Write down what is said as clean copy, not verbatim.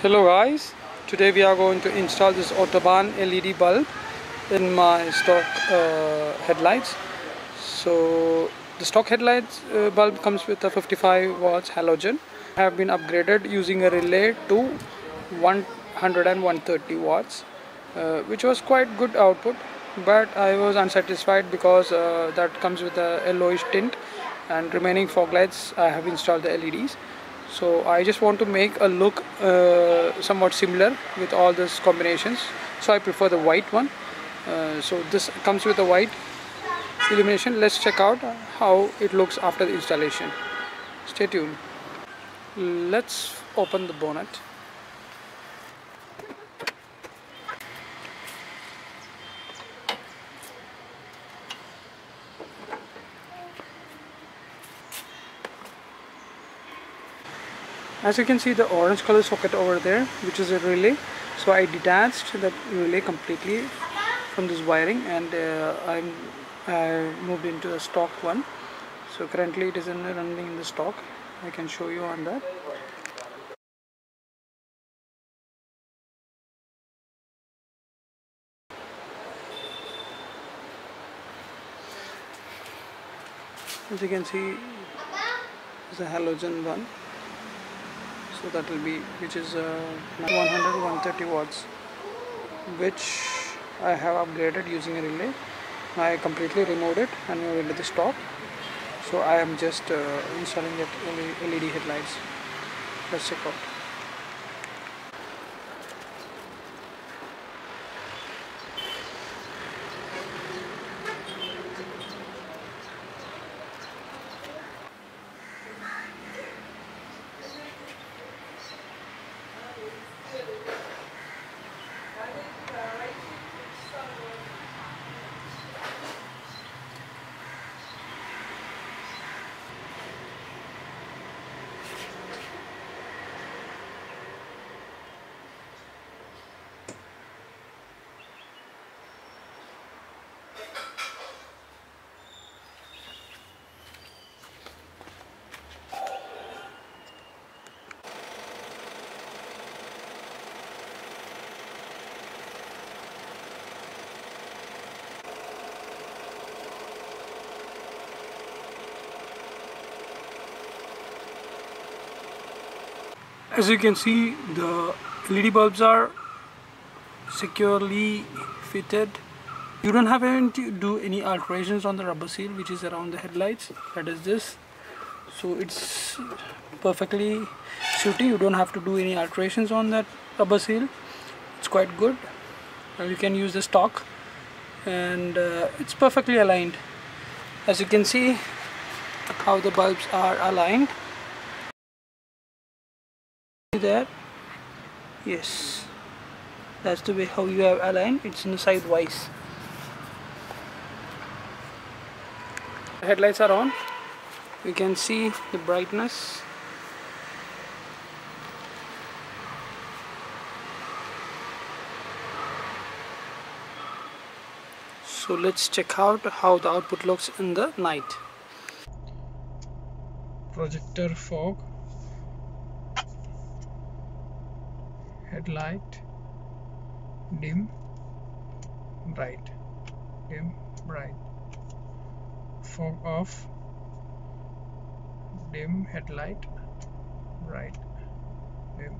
Hello guys, today we are going to install this Autobahn LED bulb in my stock headlights. So the stock headlights bulb comes with a 55 watts halogen. Have been upgraded using a relay to 100 and 130 watts, which was quite good output, but I was unsatisfied because that comes with a yellowish tint, and remaining fog lights I have installed the LEDs. So I just want to make a look somewhat similar with all these combinations, so I prefer the white one. So this comes with a white illumination. Let's check out how it looks after the installation. Stay tuned. Let's open the bonnet. As you can see, the orange color socket over there, which is a relay, so I detached that relay completely from this wiring, and I moved into a stock one. So currently it is running in the stock. I can show you on that. As you can see, it's a halogen one. So that will be, which is 130 watts, which I have upgraded using a relay. I completely removed it and moved into the stock. So I am just installing that LED headlights. Let's check out. As you can see, the LED bulbs are securely fitted. You don't have to do any alterations on the rubber seal which is around the headlights. That is this. So it's perfectly suiting. You don't have to do any alterations on that rubber seal. It's quite good. You can use the stock, and it's perfectly aligned. As you can see how the bulbs are aligned. There, yes, that's the way how you have aligned. It's in the sidewise. The headlights are on. You can see the brightness. So let's check out how the output looks in the night. Projector fog, headlight, dim, bright, dim, bright, fog off, dim, headlight, bright, dim,